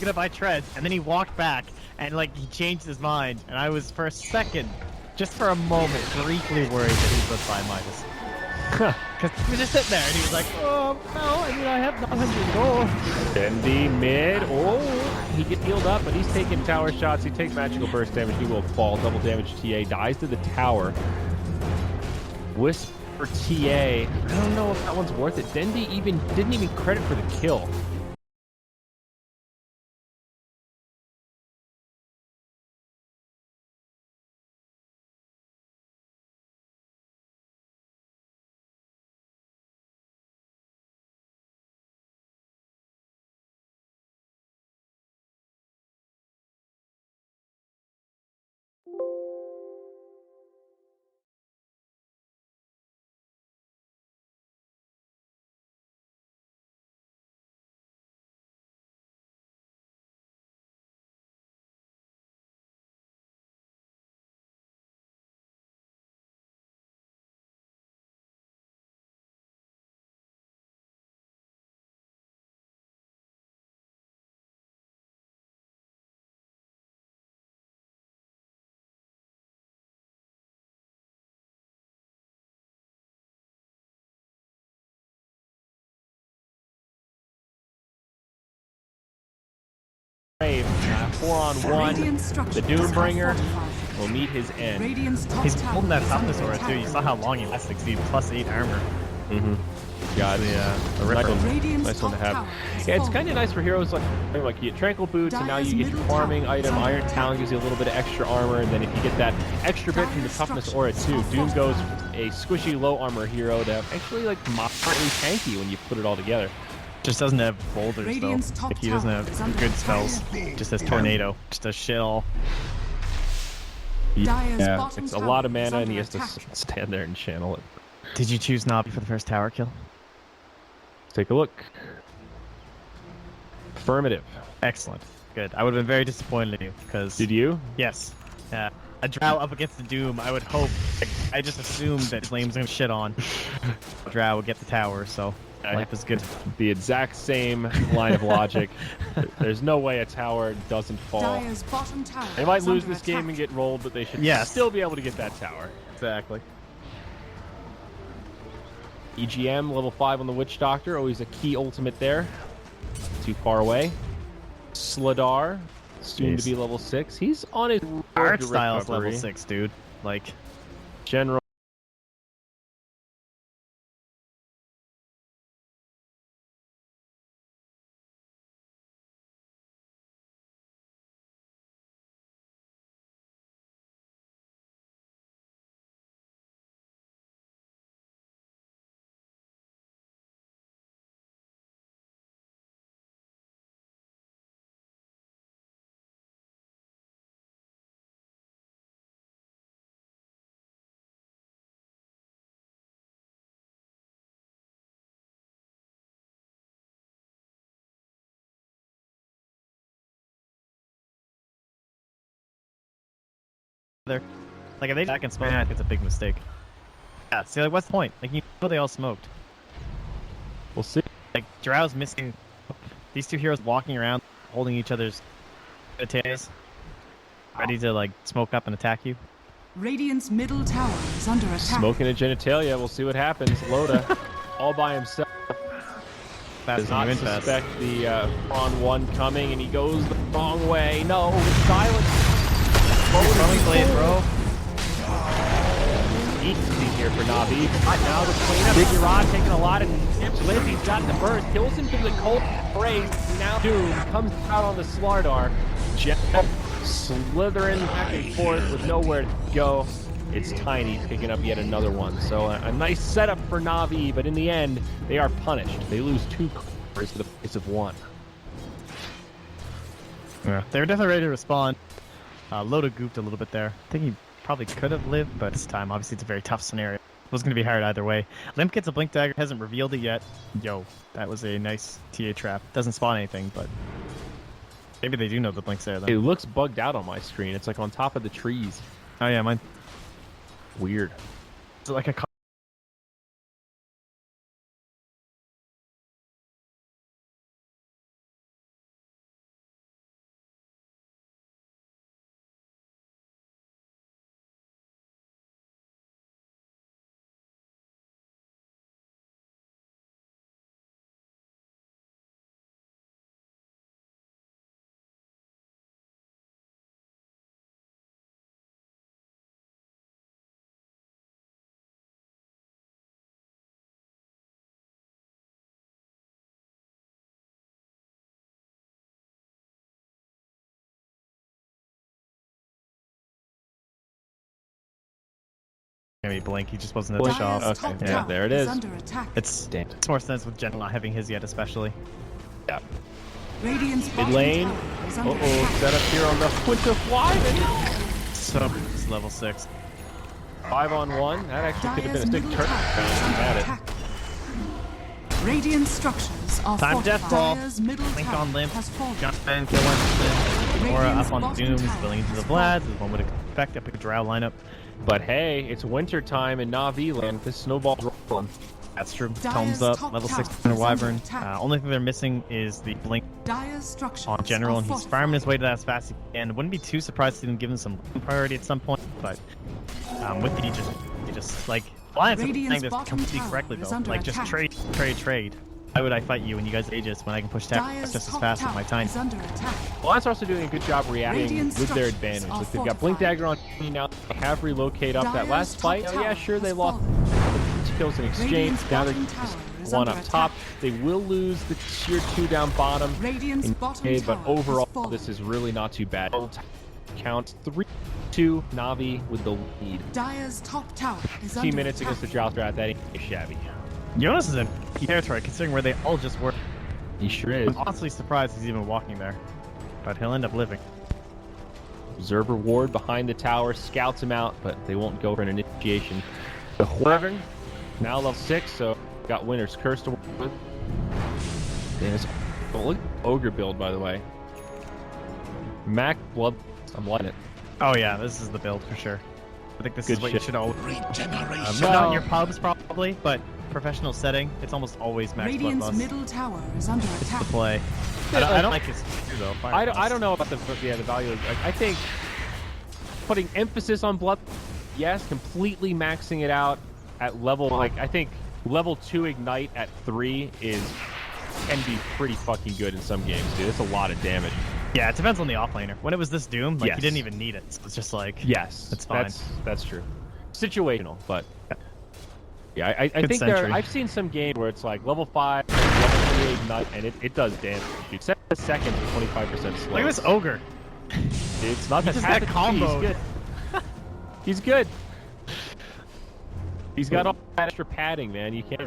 gonna buy treads, and then he walked back, and like he changed his mind, and I was for a second, just for a moment, briefly worried that he was buy Midas. Because he was just sitting there, and he was like, oh, no, I mean, I have 900 gold. Dendi mid. Oh, he gets healed up, but he's taking tower shots. He takes magical burst damage. He will fall. Double damage TA. Dies to the tower. Wisp for TA. I don't know if that one's worth it. Dendi didn't even credit for the kill. Brave, 4-on-1. The Doombringer will meet his end. He's holding that toughness aura too. You saw how long he lasts, like +8 armor. Got the Ripper. Nice one to have. Yeah, it's kind of nice for heroes like you get Tranquil Boots, and now you get your farming item. Iron Talon gives you a little bit of extra armor, and then if you get that extra bit from the toughness aura too, Doom goes from a squishy low armor hero to actually like moderately tanky when you put it all together. Just doesn't have boulders though. Like, he doesn't have good spells. Just has tornado. Just does shit all. Yeah, it's a lot of mana, and he has to stand there and channel it. Did you choose Navi for the first tower kill? Let's take a look. Affirmative. Excellent. Good. I would have been very disappointed in you because. Did you? Yes. A drow up against the Doom. I would hope. I just assumed that Flame's gonna shit on. Drow would get the tower, so. Life is good. The exact same line of logic. There's no way a tower doesn't fall. They might lose this game and get rolled, but they should still be able to get that tower. Exactly. EGM, level 5 on the Witch Doctor. Always a key ultimate there. Too far away. Sladar, soon to be level 6. He's on his art style is level 6, dude. Like, general. Like, if they back and smoke, it's a big mistake. Yeah, see, like, what's the point? Like, you know they all smoked. We'll see. Like, Drow's missing. These two heroes walking around, holding each other's tails, ready to, like, smoke up and attack you. Radiant's middle tower is under attack. Smoking a genitalia. We'll see what happens. Loda, all by himself. Does not suspect the on one coming, and he goes the wrong way. No, silence. Blade, bro. Easy here for Navi. Now the cleanup. Big Rod taking a lot of tips. He's got the burst. Kills him through the cold race. Now Doom comes out on the Slardar. Jeff slithering back and forth with nowhere to go. It's Tiny picking up yet another one. So a nice setup for Navi, but in the end, they are punished. They lose 2 cores for the price of 1. Yeah, they were definitely ready to respond. Loda goofed a little bit there. I think he probably could have lived, but this time, obviously, it's a very tough scenario. It was going to be hard either way. Limp gets a Blink Dagger, hasn't revealed it yet. Yo, that was a nice TA trap. Doesn't spawn anything, but maybe they do know the Blink's there, then. It looks bugged out on my screen. It's like on top of the trees. Oh, yeah, mine. Weird. It's like a gonna be Blink. He just wasn't at the Blink. shop. Dire's Okay, top yeah, tower there it is is. under attack. It's more sense with Gen not having his yet, especially. Yeah. Radiant's Mid bottom lane. tower is under Uh-oh, attack. set up here on the Winter Fly. So it's level 6. 5-on-1. That actually could have Dire's been a stick middle turn. tower is under Had it. attack. Radiant structures are Time fortified. death ball. Dire's middle Blink tower on Limp. has fallen. Jump in, kill one. Aura Radiant's up on the bottom Dooms, tower spilling into the has Vlads, as one would expect. Epic Drow lineup. But hey, it's winter time in Navi land. This snowball's rolling. That's true. Dire's Tomes up, top level tower 6 is under under Wyvern. attack. Only thing they're missing is the Blink Dire's structures on general, are and he's fortified. farming his way to that as fast as he can. Wouldn't be too surprised to even give him some priority at some point, but with the just like Alliance is saying Radiant's this bottom completely tower correctly is though. under Like just attack. trade. Why would I fight you when you guys Aegis when I can push tap Dire's just as top fast with tower my tiny? is under attack. Alliance are also doing a good job reacting Radiant with their structures advantage. are Like they've got Blink fortified. Dagger on me now. They have relocate up that Dire's last top fight. Oh yeah, tower sure they has lost fallen. kills in exchange. Radiant's Now they're bottom just tower is one under up top. attack. They will lose the tier 2 down bottom. Radiant's bottom But tower overall, has fallen. this is really not too bad. Count 3-2 Navi with the lead. Dire's top tower is 15 under minutes attack. against the Drow Strat. That ain't shabby. Jonas is in territory considering where they all just were. He sure is. I'm honestly surprised he's even walking there, but he'll end up living. Observer ward behind the tower scouts him out, but they won't go for an initiation. The Wyvern now level 6, so got Winter's Curse to work with. And it's look Ogre build, by the way. Mac Blood, I'm liking it. Oh yeah, this is the build for sure. I think this Good is what shit. you should always. Regeneration. Not in your pubs probably, but professional setting, it's almost always max Radiant's bloodlust. middle tower is under It's attack. the play. Yeah, I don't like his though. I don't know about the value. I think putting emphasis on blood, yes, completely maxing it out at level like I think level 2 ignite at 3 can be pretty fucking good in some games, dude. It's a lot of damage. Yeah, it depends on the offlaner. When it was this Doom, like Yes. he didn't even need it. So it's just like Yes, That's fine. That's true. Situational, but yeah, I Good think sentry. I've seen some games where it's like level 5, level 3 ignite, and it does damage. Dude, 7 seconds with 25% slow. look at this ogre. It's not that just half got the comboed. He's good. He's good. He's got all that extra padding, man. You can't.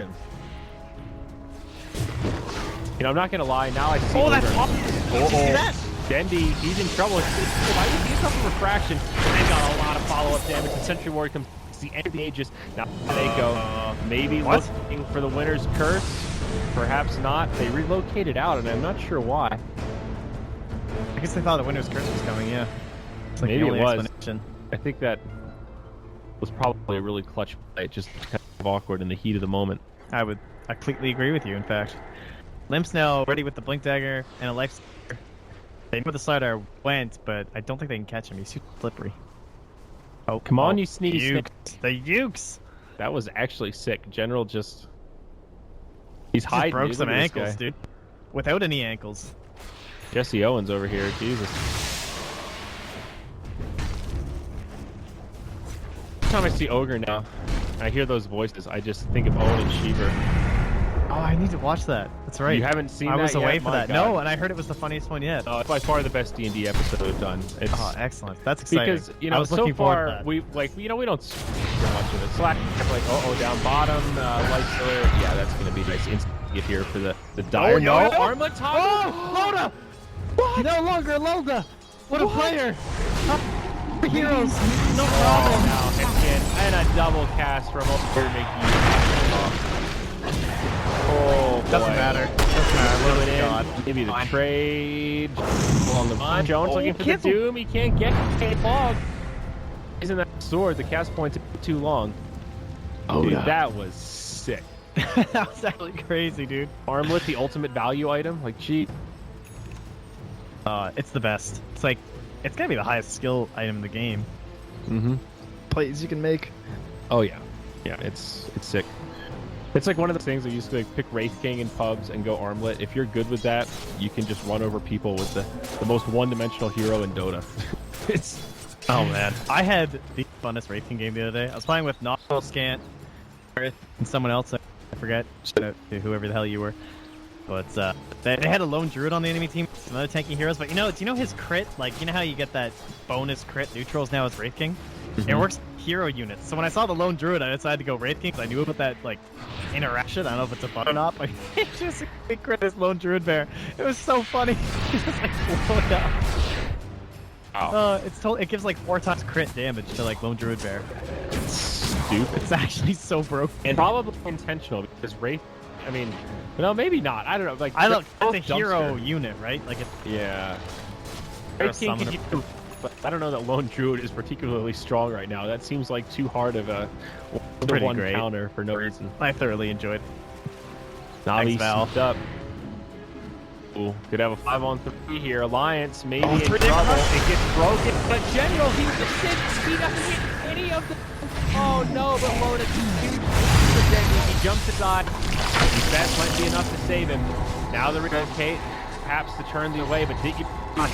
You know, I'm not gonna lie. Now I see. Oh, that's Ogre. awesome. Did you see that? Dendy, he's in trouble. Why did he suffer refraction? They got a lot of follow-up damage. The Sentry Ward comes. It's the end of the Aegis. Now they go. Maybe What? looking for the Winter's Curse. Perhaps not. They relocated out, and I'm not sure why. I guess they thought the Winter's Curse was coming. Yeah. It's like Maybe the only it was. explanation. I think that was probably a really clutch play. Just kind of awkward in the heat of the moment. I completely agree with you. In fact, Limp's now ready with the Blink Dagger and a Life. They know where the Slider went, but I don't think they can catch him. He's too slippery. Oh, Come on, you sneaky snake. The Ukes! That was actually sick. General just... He's Just hiding. broke dude. some Look at this ankles, guy. dude. Without any ankles. Jesse Owens over here. Jesus. Every time I see Ogre now, I hear those voices, I just think of Owen and Sheever. Oh, I need to watch that. That's right. You haven't seen I that was yet? away for My that. God. No, and I heard it was the funniest one yet. It's by far the best D&D episode we've done. It's, Oh, excellent. That's exciting. because, you know, I was so looking forward to far, that. we don't so much of it. Slack, like, down bottom, light killer. Yeah, that's going to be nice instant get here for the dire. no, No, no. armlet toggle. Oh, Loda! What? No longer Loda! What a player! Heroes! No problem! Oh, now again, and a double cast from over make you. Oh, boy. Doesn't matter. Doesn't matter. Coming Loda's in. God. Maybe the Fine. trade along the line. Jones Oh, looking for the cancel. Doom. He can't get a log. Isn't that sword? The cast point's too long. Oh, dude, yeah. that was sick. That was actually crazy, dude. Armlet, the ultimate value item. Like, gee. It's the best. It's like, it's gotta be the highest skill item in the game. Mm-hmm. Plays you can make. Oh yeah, yeah. It's sick. It's like one of the things that you used to like, pick Wraith King in pubs and go Armlet. If you're good with that, you can just run over people with the most one-dimensional hero in Dota. It's Oh man, I had the funnest racing game the other day. I was playing with Novel, Scant, Earth, and someone else. I forget. Shout out to whoever the hell you were. But they had a lone druid on the enemy team, some other tanky heroes. But do you know his crit? Like, you know how you get that bonus crit neutrals now as Wraith King? It works hero units. So when I saw the lone druid, I decided to go Wraith King because I knew about that like interaction. I don't know if it's a bug or not, but it just crit this lone druid bear. It was so funny. Just like blow it up. Oh. It gives like 4 times crit damage to like lone druid bear. Stupid. It's actually so broken. And probably intentional because Wraith. I mean, no, maybe not. I don't know. Like It's a both hero dumpster. unit, right? Like it's Yeah. Or a Wraith King summoner. can use, but I don't know that Lone Druid is particularly strong right now. That seems like too hard of a Pretty one great. counter for no reason. I thoroughly enjoyed. Navi Thanks, Val. souped up. Ooh, could have a 5-on-3 here. Alliance maybe Oh, in three trouble. crush. It gets broken, but General, he doesn't hit any of the. Oh no, but Loda he jumps aside. That might be enough to save him. Now the relocate, perhaps to turn the away, but Diggy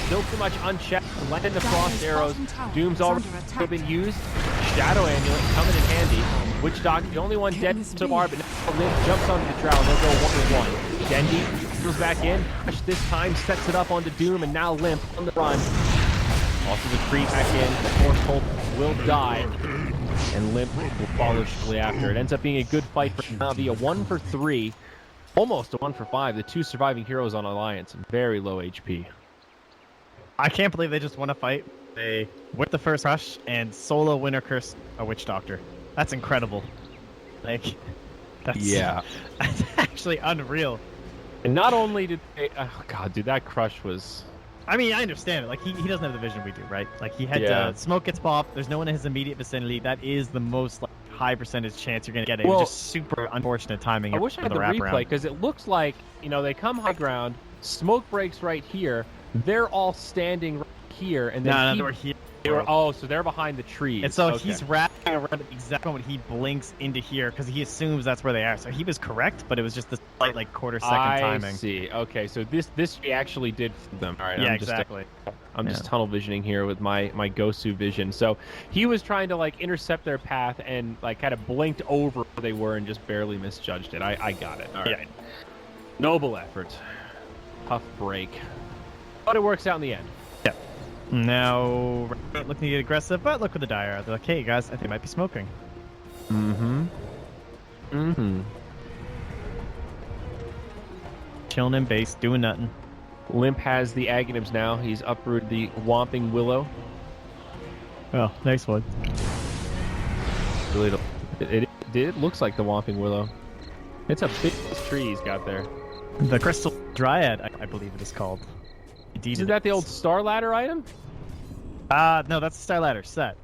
still too much unchecked. Landing the frost arrows. Doom's already been used. Shadow Amulet coming in handy. Witch Doctor, the only one dead so far, but now Lynn jumps onto the Drow. They'll go 1v1. Dendi goes back in. Rush this time sets it up onto Doom, and now Limp on the run. Also the creep back in. The Force Pulp will die, and Limp will follow shortly after. It ends up being a good fight for Navi. A 1-for-3, almost a 1-for-5. The 2 surviving heroes on Alliance, very low HP. I can't believe they just won a fight. They with the first rush and solo winner curse a witch doctor. That's incredible. Like, that's that's actually unreal. And not only did they, oh god, dude, that crush was. I mean, I understand it. Like, he doesn't have the vision we do, right? Like, he had smoke gets popped. There's no one in his immediate vicinity. That is the most like, high percentage chance you're gonna get it. Well, it was just super unfortunate timing. I wish I had the replay because it looks like they come high ground, smoke breaks right here. They're all standing right here, and then they were here. So they're behind the trees. And so he's wrapping around at the exact moment he blinks into here because he assumes that's where they are. So he was correct, but it was just the slight like quarter-second timing. I see. Okay, so this actually did them. All right. Yeah, exactly. I'm just tunnel visioning here with my Gosu vision. So he was trying to like intercept their path and like kind of blinked over where they were and just barely misjudged it. I got it. All right. Noble effort. Tough break. But it works out in the end. Yeah. Now, looking to get aggressive, but look with the dire. They're like, hey, guys, I think they might be smoking. Chilling in base, doing nothing. Limp has the Aghanims now. He's uprooted the Whomping Willow. Oh, nice one. Really, it looks like the Whomping Willow. It's a big tree he's got there. The Crystal Dryad, I believe it is called. Isn't that the old Star Ladder item? No, that's the Star Ladder set.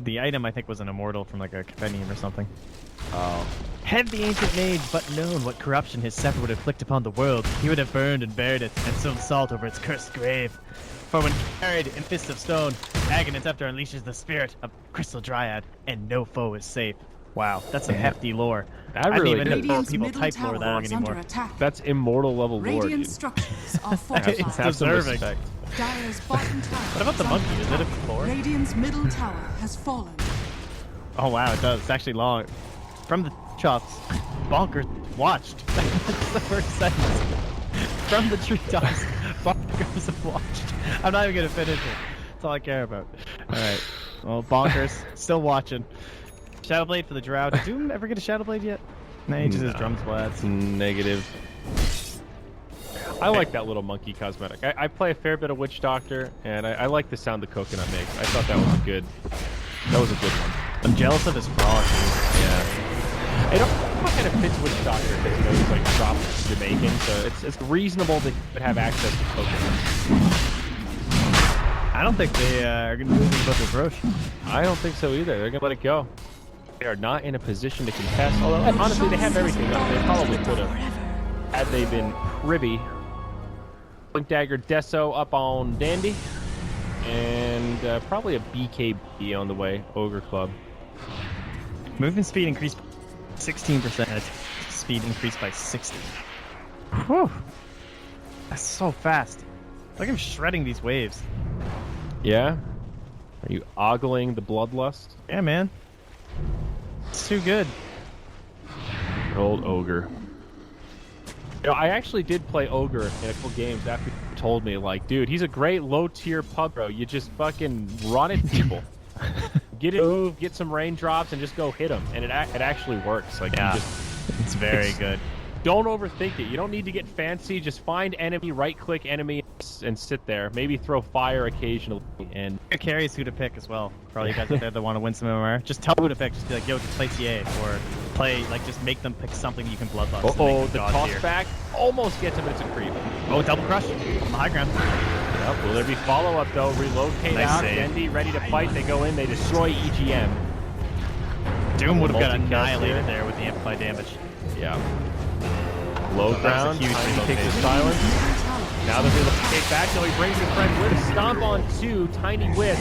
The item, I think, was an immortal from like a compendium or something. Oh. Had the ancient mage but known what corruption his scepter would inflict upon the world, he would have burned and buried it and sown salt over its cursed grave. For when carried in fists of stone, Aghanim Scepter unleashes the spirit of Crystal Dryad, and no foe is safe. Wow, that's some hefty lore. That I really didn't even know Radiant's people middle type lore tower that is anymore. under attack. That's immortal level lore, Radiant dude. structures are It's fortified. Have some deserving. respect. Dire's bottom tower. What about the monkey? Is it a floor? Radiant's middle tower has fallen. Oh wow, it does. It's actually long. From the shots, Bonkers watched. That's the first sentence. From the treetops, Bonkers have watched. I'm not even gonna finish it. That's all I care about. Alright. Well, Bonkers, still watching. Shadowblade for the Drow. Did Doom ever get a Shadowblade yet? Nah, he just has drum splats. Negative. I like that little monkey cosmetic. I play a fair bit of Witch Doctor, and I like the sound the coconut makes. I thought that was a good one. I'm jealous of his frog, dude. Yeah. I don't know what kind of fits Witch Doctor because he's like drop Jamaican, so it's reasonable that he would have access to coconut. I don't think they are going to do anything about this Roche. I don't think so either. They're going to let it go. They are not in a position to contest, although honestly they have everything up. They probably could have, had they been privy. Blink Dagger Deso up on Dandy, and probably a BKB on the way, Ogre Club. Movement speed increased by 16%, and its speed increased by 60. Whew. That's so fast. Look at him shredding these waves. Yeah? Are you ogling the bloodlust? Yeah, man. It's too good. Old Ogre. You know, I actually did play Ogre in a couple games after you told me, like, dude, he's a great low-tier pub, bro. You just fucking run at people. get it, move, get some raindrops, and just go hit them, and it actually works. Like, Yeah, you just, it's very good. don't overthink it. You don't need to get fancy. Just find enemy, right-click enemy, and sit there. Maybe throw fire occasionally. And Your carries who to pick as well. For all you guys out there that want to win some MMR, just tell who to pick. Just be like, yo, just play TA, or play, like, just make them pick something you can bloodlust. oh, the toss back almost gets him, but it's a creep. Oh, double crush on the high ground. Yep. Will there be follow-up though? Relocate Nice out. save. Dendi ready to fight. They go in. They destroy EGM. Doom would have got Multi-cast annihilated here. there with the amplified damage. Yeah. Low So that was a ground. huge Tiny takes relocation. the silence. Middle tower Now they're relocate back. No, he brings his friend with stomp on 2. Tiny whip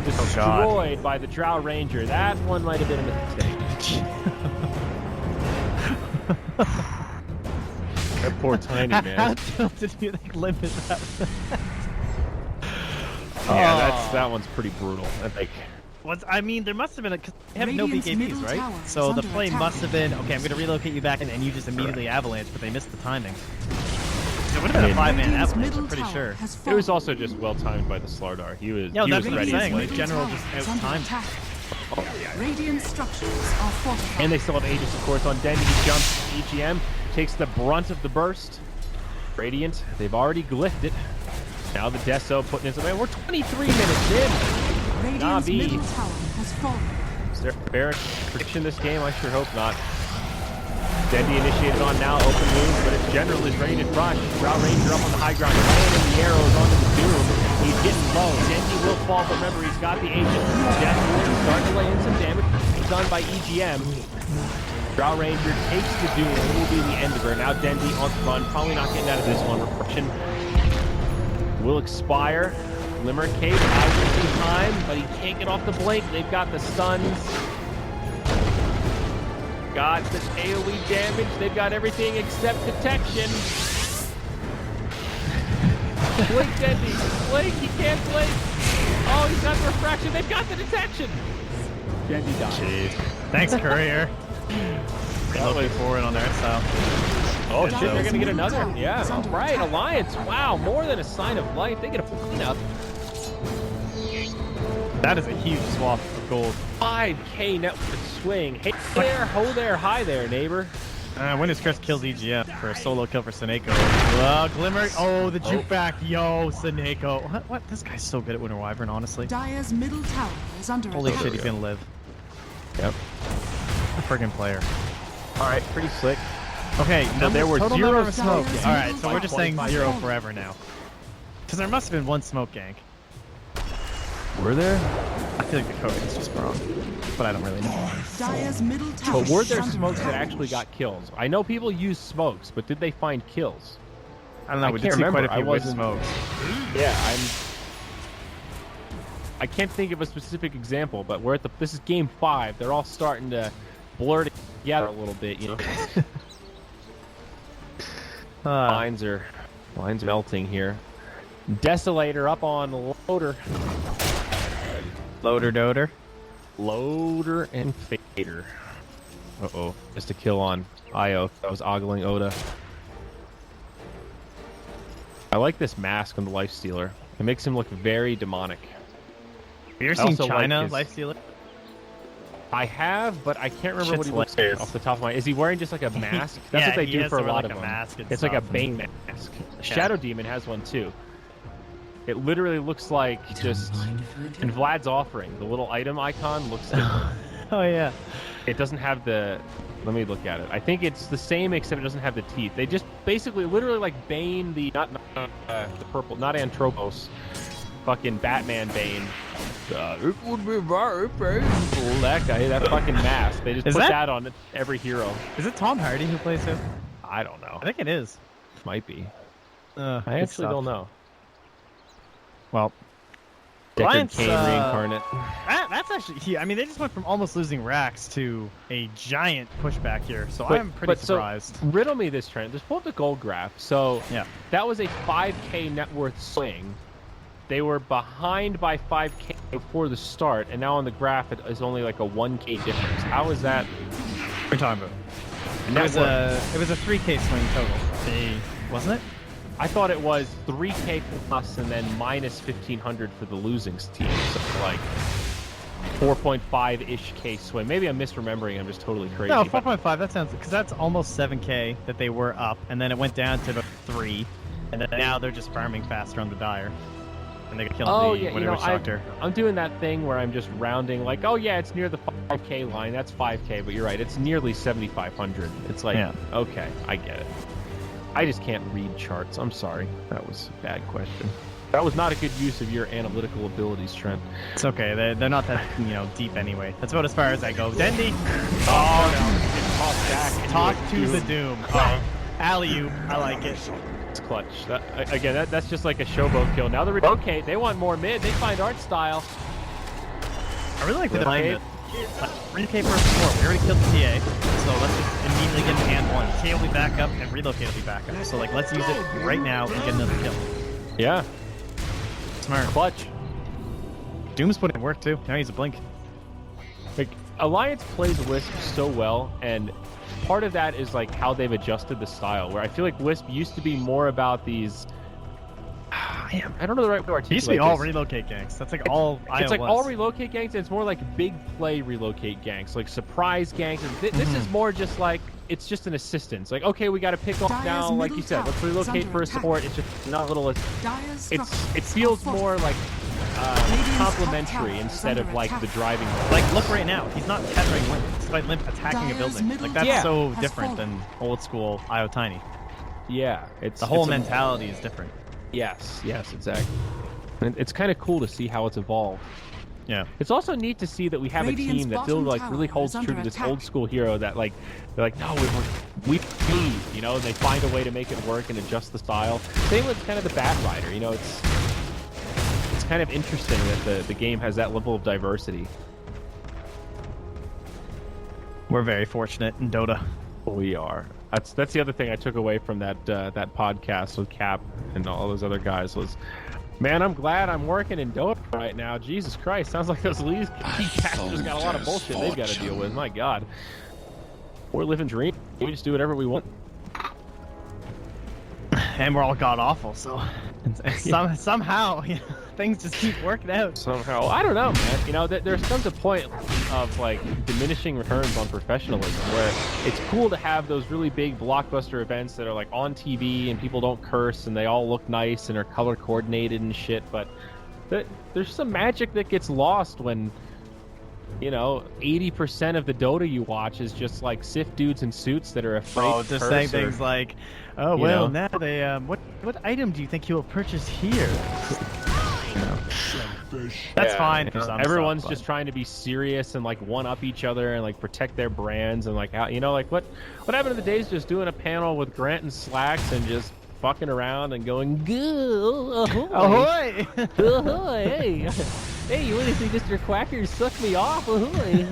destroyed by the Drow Ranger. That one might have been a mistake. That poor Tiny How man. tilted do you think Limp is that? Yeah, that one's pretty brutal. I think. I mean, there must have been cause they have no Radiant's BKBs, middle right? tower So is the under play attack. must have been, okay, I'm going to relocate you back, and you just immediately avalanche, but they missed the timing. It would have been a 5-man Radiant's avalanche, middle I'm pretty tower sure. has It was fallen. also just well timed by the Slardar. He was, Yeah, he that's was what I'm ready. saying, to like, play. General Middle just tower is under out-timed. attack. Radiant structures are fortified. And they still have Aegis, of course, on Dendi. He jumps EGM, takes the brunt of the burst. Radiant, they've already glyphed it. Now the Deso putting in some. Man, we're 23 minutes in. Radiant's Navi. middle tower has fallen. Is there a Baron prediction this game? I sure hope not. Dendi initiated on now, open moves, but its general is ready to crush. Drow Ranger up on the high ground, landing the arrows onto the Doom. He's getting low. Dendi will fall, but remember, he's got the Aegis. Death Ward is starting to lay in some damage. It's done by EGM. Drow Ranger takes the Doom, and it will be the end of her. Now Dendi on the run, probably not getting out of this one. Repression will expire. Glimmer Cape out in time, but he can't get off the blink. They've got the stuns. Got the AoE damage. They've got everything except detection. Blink, Dendi. Blink, he can't blink. Oh, he's got the refraction. They've got the detection. Dendi dies. Jeez. Thanks, Courier. Looking forward on their style. Oh Good shit, job. they're gonna get another. Middle Yeah, tower is under right. attack. Alliance. Wow, more than a sign of life. They get a cleanup. That is a huge swath of gold. 5K network swing. Hey there, ho there, hi there, neighbor. Winner's Curse kills EGM for a solo kill for Seneko. Glimmer. Oh, the juke back. Yo, Seneko. What? This guy's so good at Winter Wyvern, honestly. Dire's middle tower is under Holy attack. shit, he's gonna live. Yep. A friggin' player. All right, pretty slick. Okay, So there were total zero number of smoke. smokes. Alright, so we're just saying 25. 0 forever now. Because there must have been one smoke gank. Were there? I feel like the code is just wrong. But I don't really know. Dire's middle tower But were is there under smokes that attack. actually got kills? I know people use smokes, but did they find kills? I don't know, I we can't did see quite remember. a few I with wasn't- smokes. Yeah, I can't think of a specific example, but we're at the. This is game 5. They're all starting to blur together a little bit, you know. Lines are melting here. Desolator up on Loader. Loader doder. Loader and Fader. Uh-oh. Just a kill on Io. That was ogling Oda. I like this mask on the Lifestealer. It makes him look very demonic. Have you ever I seen also like China his- Lifestealer? I have, but I can't remember what Shit's he looks hilarious. like off the top of my. Is he wearing just like a mask? That's Yeah, what they he do has for to a wear, lot like, of a them. mask and It's like a stuff. Bane mask. Shadow Demon has one too. It literally looks like just in Vlad's offering. The little item icon looks different. Oh yeah. It doesn't have the. Let me look at it. I think it's the same except it doesn't have the teeth. They just basically literally like Bane the the purple, not Antropos, fucking Batman Bane. It would be very painful. That guy, that fucking mask. They just Is put that- that on every hero. Is it Tom Hardy who plays him? I don't know. I think it is. Might be. I I actually don't know. Well, Deckard Alliance, Cain reincarnate. that's actually. Yeah, I mean, they just went from almost losing racks to a giant pushback here. So But- I'm pretty but so- surprised. Riddle me this trend. Just pull up the gold graph. So Yeah. that was a 5K net worth swing. They were behind by 5K before the start, and now on the graph it is only like a 1K difference. How is that? What are you talking about? Net It was a 3K swing total. Wasn't it? I thought it was 3K plus and then minus 1,500 for the losing team. So like, 4.5-ish K swing. Maybe I'm misremembering. I'm just totally crazy. No, but- 4.5. That sounds because that's almost 7K that they were up, and then it went down to about 3, and then now they're just farming faster on the Dire, and they got killed whatever doctor. I'm doing that thing where I'm just rounding, like, oh yeah, it's near the 5K line. That's 5K, but you're right. It's nearly 7,500. It's like, okay, I get it. I just can't read charts. I'm sorry. That was a bad question. That was not a good use of your analytical abilities, Trent. It's okay. They're not that deep anyway. That's about as far as I go. Dendy. Oh no! Talk to the Doom. Oh, alley-oop. I like it. It's clutch. That's just like a showboat kill. Now they're okay. They want more mid. They find art style. I really like the line. 3K per support. We already killed the TA, so let's just immediately get in hand 1. TA will be back up, and relocate will be back up. So like, let's use it right now and get another kill. Yeah. Smart. Clutch. Doom's putting in work too. Now he's a blink. Like, Alliance plays Wisp so well, and part of that is like how they've adjusted the style, where I feel like Wisp used to be more about these I don't know the right way to articulate. It used to be all relocate ganks. That's like all IO It's like was. all relocate ganks, and it's more like big play relocate ganks, like surprise ganks. And this is more just like, it's just an assistance. Like, okay, we got to pick off now, like you said, let's relocate for a support. It's just not a little. It feels more like complementary instead of like the driving. Like, look right now, he's not tethering Limp, despite Limp attacking a building. Like, that's so different than old school IO Tiny. Yeah, it's the whole mentality is different. Yes, exactly. And it's kind of cool to see how it's evolved. Yeah. It's also neat to see that we have a team that still like really holds true to this old school hero that like they're like, no, we leave, you know, and they find a way to make it work and adjust the style. Same with kind of the Bat Rider, you know, it's kind of interesting that the game has that level of diversity. We're very fortunate in Dota. We are. That's the other thing I took away from that that podcast with Cap and all those other guys was, man, I'm glad I'm working in Dota right now. Jesus Christ, sounds like those league casters got a lot of bullshit they've got to deal with. My God, we're living dream. We just do whatever we want, and we're all god awful. So somehow, you know, things just keep working out. Somehow, I don't know, man. You know, there comes a point of like diminishing returns on professionalism where it's cool to have those really big blockbuster events that are like on TV and people don't curse and they all look nice and are color coordinated and shit. But there's some magic that gets lost when, you know, 80% of the Dota you watch is just like Sith dudes in suits that are afraid. Oh, just saying things like, oh well, now they what item do you think you'll purchase here? That's fine. Everyone's just trying to be serious and like one up each other and like protect their brands and like how, you know, like what happened to the days just doing a panel with Grant and Slacks and just fucking around and going go ahoy ahoy hey you want to see Mr. Quacker suck me off ahoy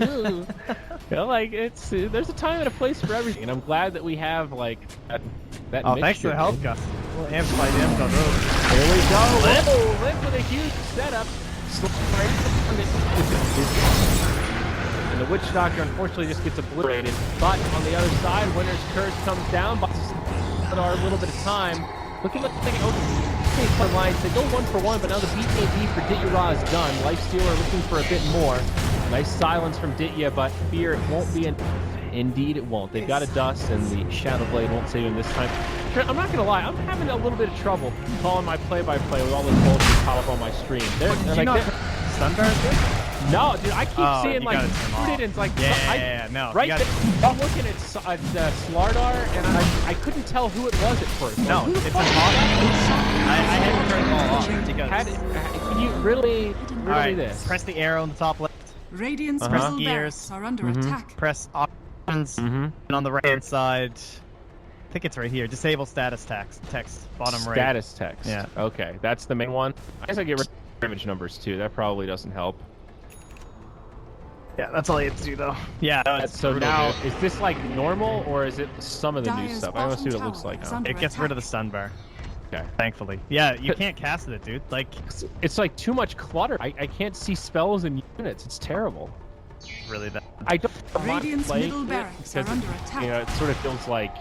you know, like it's there's a time and a place for everything, and I'm glad that we have like that thanks for the help, Gus. We'll amplify the Amazon road. Here we go. Limp with a huge setup. And the Witch Doctor unfortunately just gets obliterated. But on the other side, Winter's Curse comes down, but a little bit of time. Looking like the lines, they go 1-for-1, but now the BKB for Ditya is done. Lifestealer looking for a bit more. Nice silence from Ditya, but fear it won't be an. Indeed, it won't. They've got a dust, and the Shadow Blade won't save him this time. I'm not gonna lie, I'm having a little bit of trouble calling my play-by-play with all this bullshit pop up on my stream. No, dude, I keep seeing like and it's like no. Right, I'm looking at Slardar, and I couldn't tell who it was at first. No, it's impossible. I had to turn it all off. Can you really this? Press the arrow on the top left. Radiant's middle barracks are under attack. Press options, and on the right hand side, I think it's right here. Disable status text, bottom right. Status text. Yeah. Okay, that's the main one. I guess I get rid of image numbers too. That probably doesn't help. Yeah, that's all you have to do though. Yeah. So now, is this like normal or is it some of the new stuff? I want to see what it looks like now. It gets rid of the stun bar. Okay. Thankfully. Yeah, you can't cast it, dude. Like, it's like too much clutter. I can't see spells and units. It's terrible. Really bad. I don't Radiant's middle barracks are under attack. You know, it sort of feels like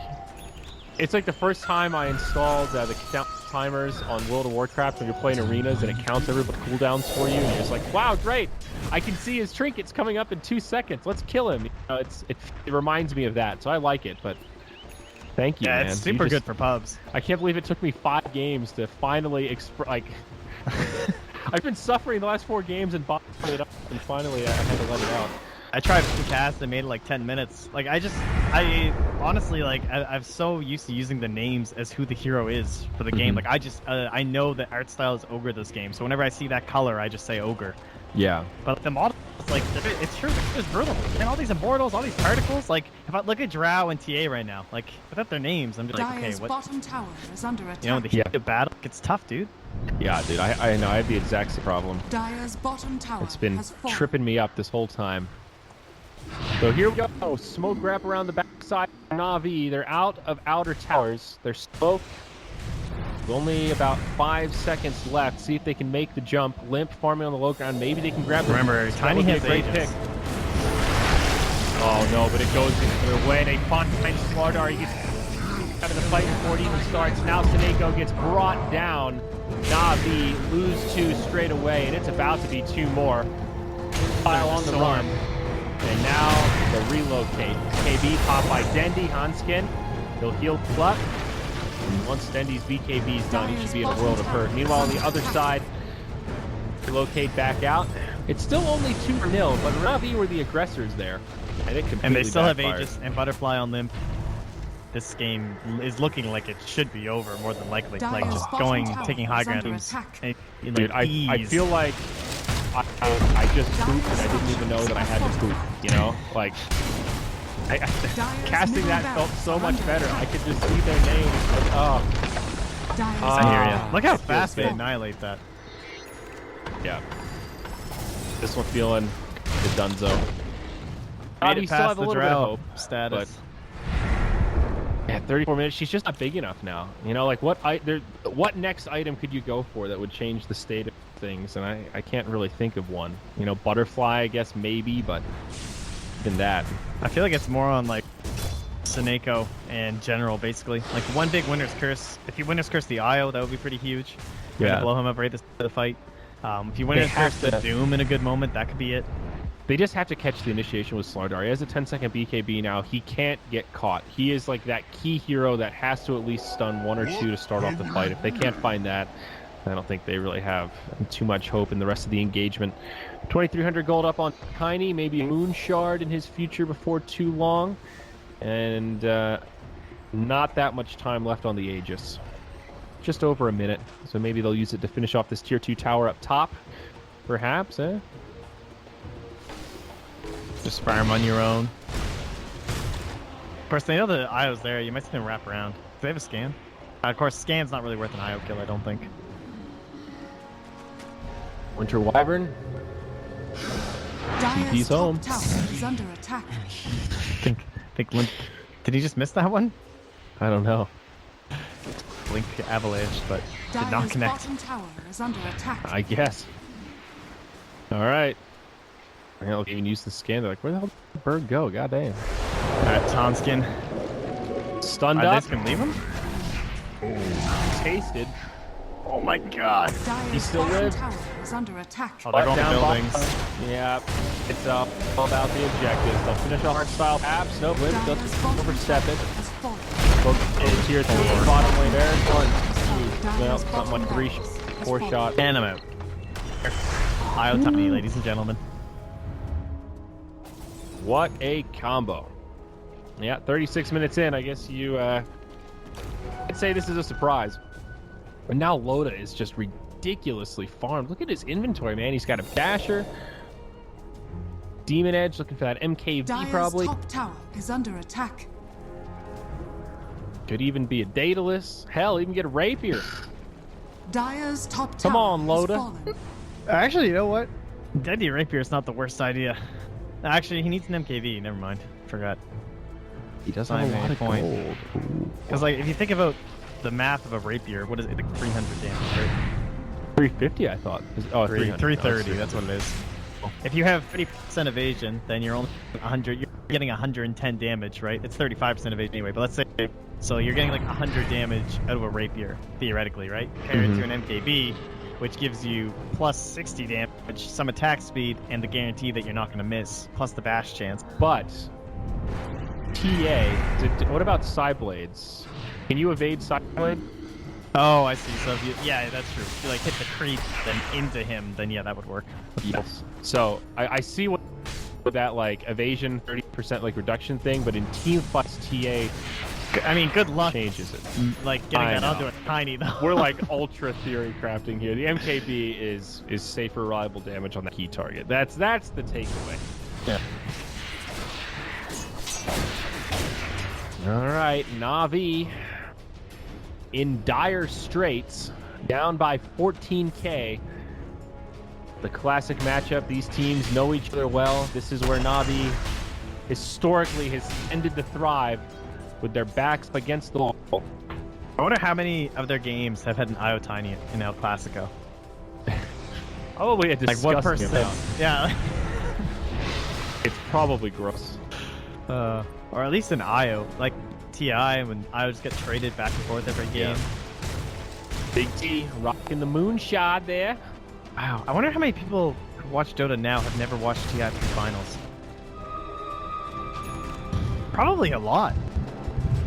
It's like the first time I installed the count timers on World of Warcraft when you're playing arenas and it counts everybody cooldowns for you. And you're just like, wow, great! I can see his trinkets coming up in 2 seconds. Let's kill him. You know, it reminds me of that, so I like it. But thank you, man. It's super good for pubs. I can't believe it took me 5 games to finally I've been suffering the last 4 games and bottling it up, and finally I had to let it out. I tried to cast and made it like 10 minutes. Like I honestly I'm so used to using the names as who the hero is for the game. Like I know the art style is ogre this game, so whenever I see that color, I just say ogre. Yeah. But the model, like it's true, it's brutal. And all these immortals, all these particles. Like if I look at Drow and TA right now, like without their names, I'm just like, okay, what? Bottom tower is under attack. You know, the heat of battle, it's tough, dude. Yeah, dude. I know. I have the exact same problem. Dire's bottom tower It's been has fallen. tripping me up this whole time. So here we go. Smoke wrap around the backside of Navi. They're out of outer towers. They're smoke. Only about 5 seconds left. See if they can make the jump. Limp farming on the low ground. Maybe they can grab the... Remember, Tiny would be has a great Aegis. pick. Oh no, but it goes into their way. They find Slardar. He gets out of the fight before it even starts. Now Seneko gets brought down. Navi lose 2 straight away, and it's about to be 2 more. Pile on the run. And now the relocate. KB pop by Dendi, Hanskin. He'll heal Pluck. And once Dendi's BKB is done, he should be in a world of hurt. Meanwhile, on the other side, relocate back out. It's still only 2-0, but Navi were the aggressors there. And it completely And they still backfired. have Aegis and Butterfly on Limp. This game is looking like it should be over, more than likely. Dire's Like just bottom going, tower taking high is under ground. attack. And, like, Dude, I feel like I just pooped and I didn't even know that I had to poop, you know? Like, casting that felt so much better. I could just see their names. Like, oh. I hear ya. Look how fast they good. annihilate that. Yeah. This one feeling the dunzo. Made You it still past have a the little bit of Drow hope, status. Yeah, 34 minutes. She's just not big enough now. You know, like what next item could you go for that would change the state of things? And I can't really think of one. You know, Butterfly, I guess maybe, but even that. I feel like it's more on like Seneko and General, basically. Like one big Winter's Curse. If you Winter's Curse the IO, that would be pretty huge. Yeah. Blow him up right at the start of the fight. If you Winter's Curse the Doom in a good moment, that could be it. They just have to catch the initiation with Slardar. He has a 10-second BKB now. He can't get caught. He is like that key hero that has to at least stun 1 or 2 to start off the fight. If they can't find that, I don't think they really have too much hope in the rest of the engagement. 2,300 gold up on Tiny. Maybe a Moon Shard in his future before too long. And not that much time left on the Aegis. Just over a minute. So maybe they'll use it to finish off this tier 2 tower up top. Perhaps, eh? Just farm on your own. Of course, they know the IO's there. You might see them wrap around. Do they have a scan? Of course, scan's not really worth an IO kill, I don't think. Winter Wyvern. Dire's home. top tower is under attack. Think Link. Did he just miss that one? I don't know. Link avalanche, but did not Dire's connect. bottom tower is under attack. I guess. All right. I don't even use the scan. They're like, where the hell did the bird go? God damn. Alright, Tonskin. Stunned Are they up. just gonna leave him? Tasted. Oh my god. Dire's still bottom live? tower is under attack. Oh, they're going to Down buildings. bottom. Yeah. It's all about the objectives. They'll finish off hard style apps. Nope. Dire's Doesn't bottom overstep tower it. has fallen. Focus tier 3 bottom lane there. One. Well, Dire's not much. bottom 3 barracks has 4 fallen. shot. And I'm out. IO Tiny, ladies and gentlemen. What a combo. Yeah, 36 minutes in. I guess you I'd say this is a surprise. But now Loda is just ridiculously farmed. Look at his inventory, man. He's got a Basher, Demon Edge, looking for that MKV Dire's probably. top tower is under attack. Could even be a Daedalus. Hell, even get a Rapier. Dire's top tower Come on, has Loda. fallen. Actually, you know what? Deadly Rapier is not the worst idea. Actually, he needs an MKV. Never mind. Forgot. He does have a lot of gold. Because, like, if you think about the math of a Rapier, what is it? Like 300 damage, right? 350, I thought. Oh, 300. 330, that's what it is. If you have 30% evasion, then you're only 100. You're getting 110 damage, right? It's 35% evasion anyway. But let's say So you're getting like 100 damage out of a rapier, theoretically, right? Compare it to an MKB, which gives you plus 60 damage, some attack speed, and the guarantee that you're not going to miss, plus the bash chance. But TA, what about side blades? Can you evade side blade? Oh, I see. So if you, yeah, that's true. If you like hit the creep, then into him, then yeah, that would work. Yes. So I see what with that like evasion 30% like reduction thing, but in team fights, TA. I mean, good luck. Changes it. Like getting that onto a tiny though. We're like ultra theory crafting here. The MKB is safer, reliable damage on the key target. That's the takeaway. Yeah. All right, Navi in dire straits, down by 14k. The classic matchup. These teams know each other well. This is where Navi historically has tended to thrive with their backs against the wall. I wonder how many of their games have had an IO Tiny in El Clasico. Probably a disgusting like what percent? amount. Yeah. It's probably gross. Or at least an IO, like TI, when IOs get traded back and forth every game. Yeah. Big T rocking the moonshot there. Wow. I wonder how many people who watch Dota now have never watched TI pre-finals. Probably a lot.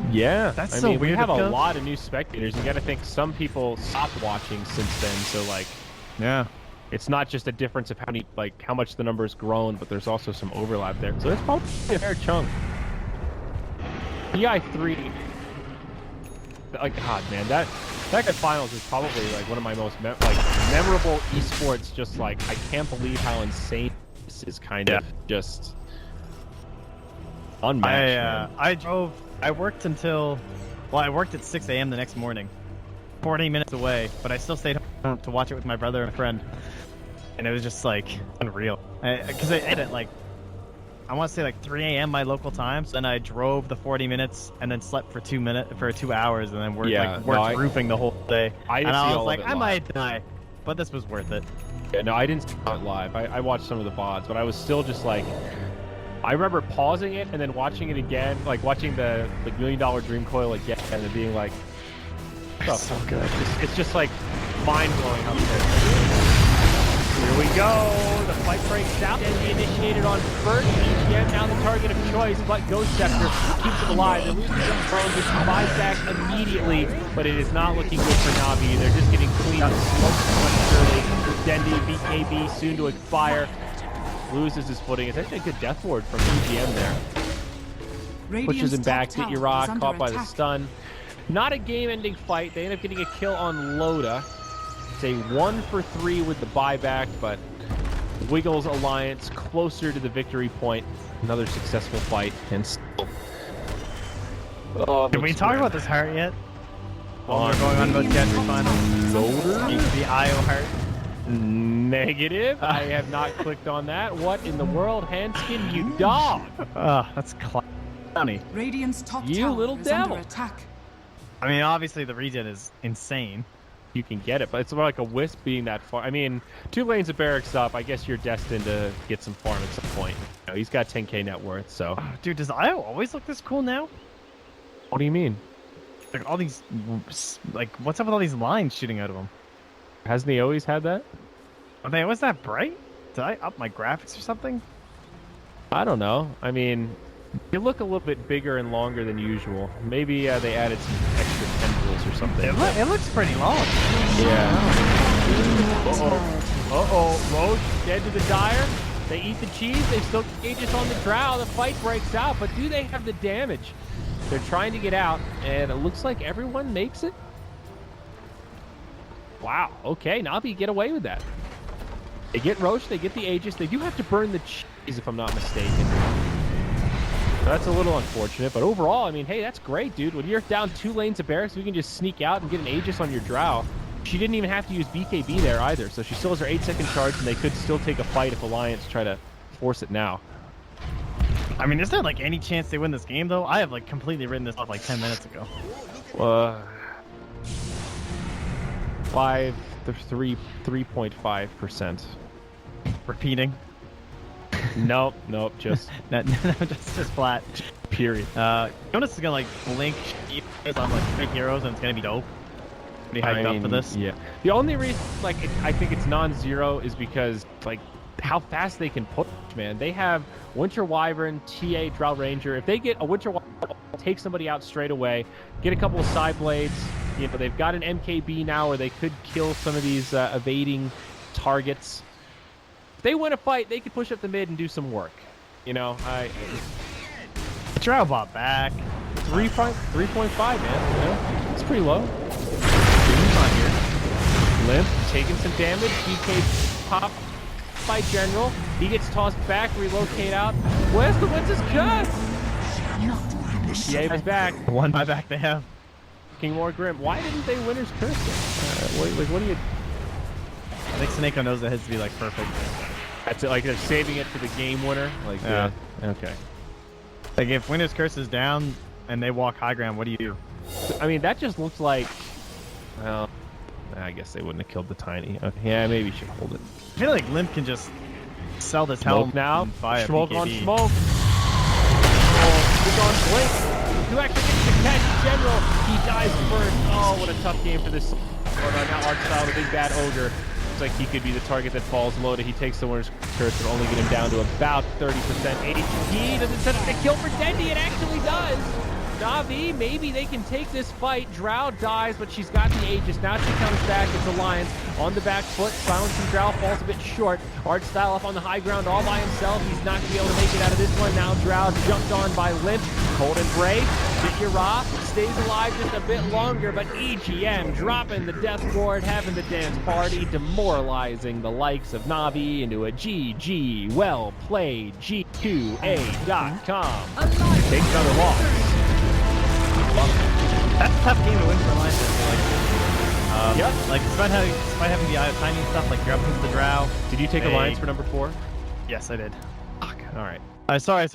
Yeah, That's I so mean, weird. We have to a feel. lot of new spectators. You got to think some people stopped watching since then. So like, Yeah. it's not just a difference of how much the number's grown, but there's also some overlap there. So it's probably a fair chunk. EI3, like God, man, that grand finals is probably like one of my most memorable esports. Just like I can't believe how insane this is. Kind of just unmatched. I worked until, well, I worked at 6 a.m. the next morning, 40 minutes away, but I still stayed home to watch it with my brother and a friend, and it was just like unreal. Because I ended at like, I want to say like 3 a.m. my local time. So then I drove the 40 minutes and then slept for 2 hours, and then worked roofing the whole day. I and didn't I see was all like, of it I live. might die, but this was worth it. Yeah, no, I didn't see it live. I watched some of the VODs, but I was still just like, I remember pausing it and then watching it again, like watching the $1 Million Dream Coil again, and then being like, oh, So good. it's just like mind blowing how good. Here we go. The fight breaks out. Dendy initiated on first. EGM now the target of choice, but Ghost Scepter keeps it alive. They lose the jump frame, which buys back immediately, but it is not looking good for Navi. They're just getting cleaned up surely. Dendy, BKB soon to expire. Loses his footing. It's actually a good death ward from EGM there. Pushes him back. Get your rock. Caught by the stun. Not a game-ending fight. They end up getting a kill on Loda. It's a 1-for-3 with the buyback, but Wiggles Alliance closer to the victory point. Another successful fight, and still. Oh, Did we talk about this heart yet? While we're going on about Jeffrey final. Loader? The IO heart. Negative. I have not clicked on that. What in the world, Hanskin, you dog? That's clowny. Radiant's top You tower little is devil. under attack. I mean, obviously the regen is insane. You can get it, but it's more like a wisp being that far. I mean, 2 lanes of barracks up, I guess you're destined to get some farm at some point. You know, he's got 10k net worth, so. Dude, does IO always look this cool now? What do you mean? Like all these, like, what's up with all these lines shooting out of him? Hasn't he always had that? Are they always that bright? Did I up my graphics or something? I don't know. I mean, you look a little bit bigger and longer than usual. Maybe they added some extra tendrils or something. It looks pretty long. Yeah. Uh-oh. Roche dead to the Dire. They eat the cheese. They still get Aegis on the Drow. The fight breaks out, but do they have the damage? They're trying to get out, and it looks like everyone makes it. Wow. Okay, Navi get away with that. They get Roche. They get the Aegis. They do have to burn the cheese, if I'm not mistaken. So that's a little unfortunate, but overall, I mean, hey, that's great, dude. When you're down 2 lanes of barracks, we can just sneak out and get an Aegis on your Drow. She didn't even have to use BKB there either, so she still has her 8-second charge, and they could still take a fight if Alliance try to force it now. I mean, is there like any chance they win this game though? I have like completely written this off like 10 minutes ago. 3.5%. Repeating. Nope, just No, just flat. period. Jonas is gonna like blink on like 3 heroes, and it's gonna be dope. Pretty hyped up for this. Yeah. The only reason, like, I think it's non-zero is because, like, how fast they can push, man. They have Winter Wyvern, TA, Drow Ranger. If they get a Winter Wyvern, take somebody out straight away, get a couple of side blades. You know, they've got an MKB now where they could kill some of these evading targets. If they win a fight, they could push up the mid and do some work. You know, Drow bot back. 3.5, man. You know, it's pretty low. Doom's on here. Limp taking some damage. DK pop by General. He gets tossed back, relocate out. Where's the Winter's Curse? TA is back. One buyback they have. King More Grim. Why didn't they Winter's Curse it? What do you... I think Sneko knows it has to be like perfect. That's it, like they're saving it for the game winner? Like, yeah. Okay. Like if Winter's Curse is down and they walk high ground, what do you do? I mean, that just looks like... Well, I guess they wouldn't have killed the Tiny. Okay. Yeah, maybe you should hold it. I feel like Limp can just sell this Smoke helm now. and buy a Smoke PKB. on smoke. He's on Blink. Who actually gets the catch? General. He dies first. Oh, what a tough game for this. Now Artstyle, the big bad ogre. Looks like he could be the target that falls low. He takes the Winter's Curse and only get him down to about 30% HP. Does it set up the kill for Dendi? It actually does. Navi, maybe they can take this fight. Drow dies, but she's got the Aegis. Now she comes back. It's Alliance on the back foot. Silencing Drow falls a bit short. Artstyle up on the high ground all by himself. He's not going to be able to make it out of this one. Now Drow jumped on by Limp. Cold and Brave. Yara stays alive just a bit longer, but EGM dropping the death ward, having the dance party, demoralizing the likes of Navi into a GG. Well played. G2A.com. Takes another loss. That's a tough game to win for Alliance, I feel like. Yep. Like, despite having the tiny stuff, like you're up into the Drow. Did you take Alliance for number 4? Yes, I did. Fuck. All right. Sorry.